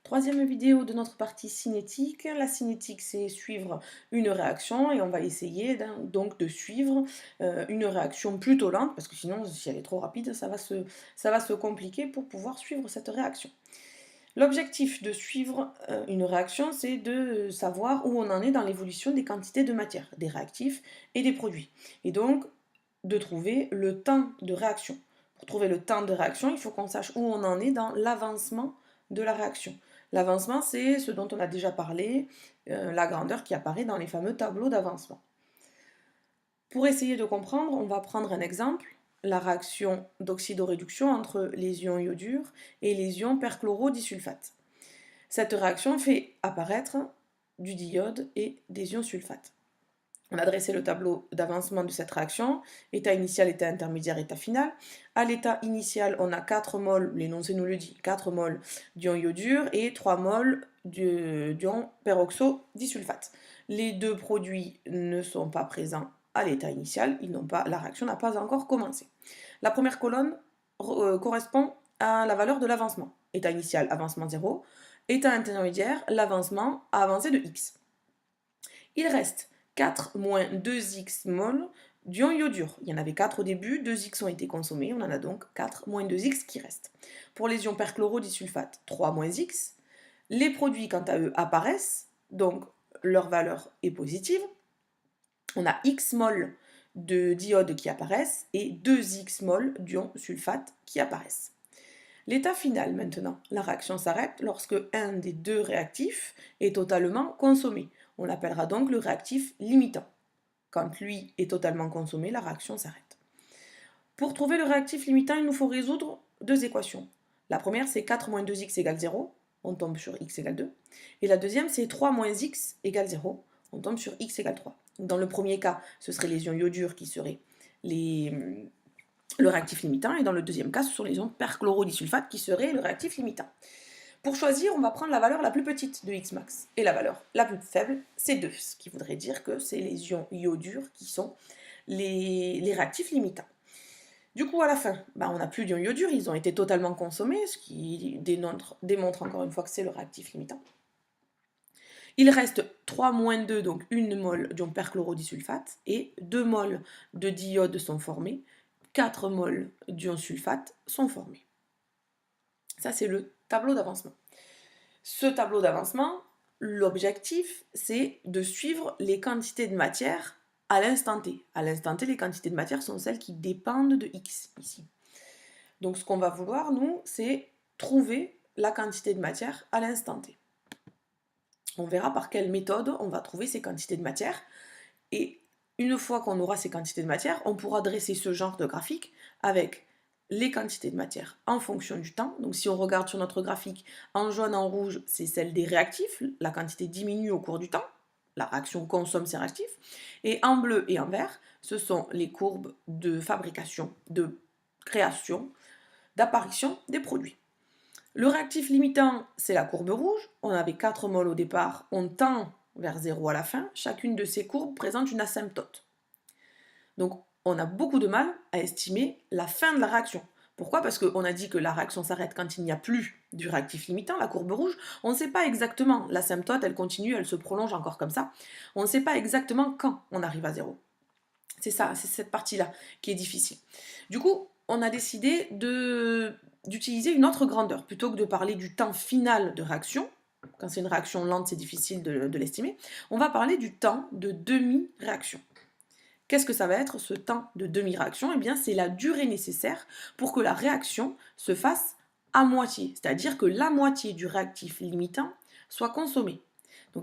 Troisième vidéo de notre partie cinétique. La cinétique, c'est suivre une réaction et on va essayer donc de suivre une réaction plutôt lente parce que sinon, si elle est trop rapide, ça va se compliquer pour pouvoir suivre cette réaction. L'objectif de suivre une réaction, c'est de savoir où on en est dans l'évolution des quantités de matière, des réactifs et des produits. Et donc, de trouver le temps de réaction. Pour trouver le temps de réaction, il faut qu'on sache où on en est dans l'avancement de la réaction. L'avancement, c'est ce dont on a déjà parlé, la grandeur qui apparaît dans les fameux tableaux d'avancement. Pour essayer de comprendre, on va prendre un exemple, la réaction d'oxydoréduction entre les ions iodure et les ions perchlorodisulfate. Cette réaction fait apparaître du diode et des ions sulfate. On a dressé le tableau d'avancement de cette réaction, état initial, état intermédiaire, état final. À l'état initial, on a 4 moles, l'énoncé nous le dit, 4 moles d'ion iodure et 3 moles d'ion peroxodisulfate. Les deux produits ne sont pas présents à l'état initial, la réaction n'a pas encore commencé. La première colonne correspond à la valeur de l'avancement. État initial, avancement 0. État intermédiaire, l'avancement a avancé de x. Il reste 4 moins 2x mol d'ion iodure. Il y en avait 4 au début, 2x ont été consommés, on en a donc 4 moins 2x qui restent. Pour les ions perchlorodisulfate, 3 moins x. Les produits, quant à eux, apparaissent, donc leur valeur est positive. On a x mol de diode qui apparaissent et 2x mol d'ion sulfate qui apparaissent. L'état final maintenant, la réaction s'arrête lorsque un des deux réactifs est totalement consommé. On l'appellera donc le réactif limitant. Quand lui est totalement consommé, la réaction s'arrête. Pour trouver le réactif limitant, il nous faut résoudre deux équations. La première, c'est 4 moins 2x égale 0, on tombe sur x égale 2. Et la deuxième, c'est 3 moins x égale 0, on tombe sur x égale 3. Dans le premier cas, ce seraient les ions iodures qui seraient le réactif limitant, et dans le deuxième cas, ce sont les ions perchlorodisulfate qui seraient le réactif limitant. Pour choisir, on va prendre la valeur la plus petite de x max, et la valeur la plus faible, c'est 2, ce qui voudrait dire que c'est les ions iodures qui sont les réactifs limitants. Du coup, à la fin, on n'a plus d'ions iodures, ils ont été totalement consommés, ce qui démontre encore une fois que c'est le réactif limitant. Il reste 3 moins 2, donc 1 mol d'ion perchlorodisulfate, et 2 mols de diode sont formés, 4 mols d'ion sulfate sont formés. Ça, c'est le tableau d'avancement. Ce tableau d'avancement, l'objectif, c'est de suivre les quantités de matière à l'instant T. À l'instant T, les quantités de matière sont celles qui dépendent de X, ici. Donc, ce qu'on va vouloir, nous, c'est trouver la quantité de matière à l'instant T. On verra par quelle méthode on va trouver ces quantités de matière. Et une fois qu'on aura ces quantités de matière, on pourra dresser ce genre de graphique avec les quantités de matière en fonction du temps. Donc si on regarde sur notre graphique, en jaune, en rouge, c'est celle des réactifs. La quantité diminue au cours du temps. La réaction consomme ces réactifs. Et en bleu et en vert, ce sont les courbes de fabrication, de création, d'apparition des produits. Le réactif limitant, c'est la courbe rouge. On avait 4 moles au départ, on tend vers 0 à la fin. Chacune de ces courbes présente une asymptote. Donc, on a beaucoup de mal à estimer la fin de la réaction. Pourquoi? Parce qu'on a dit que la réaction s'arrête quand il n'y a plus du réactif limitant, la courbe rouge. On ne sait pas exactement. L'asymptote, elle continue, elle se prolonge encore comme ça. On ne sait pas exactement quand on arrive à 0. C'est ça, c'est cette partie-là qui est difficile. Du coup, on a décidé d'utiliser une autre grandeur. Plutôt que de parler du temps final de réaction, quand c'est une réaction lente, c'est difficile de l'estimer, on va parler du temps de demi-réaction. Qu'est-ce que ça va être ce temps de demi-réaction? Eh bien, c'est la durée nécessaire pour que la réaction se fasse à moitié, c'est-à-dire que la moitié du réactif limitant soit consommée. Donc,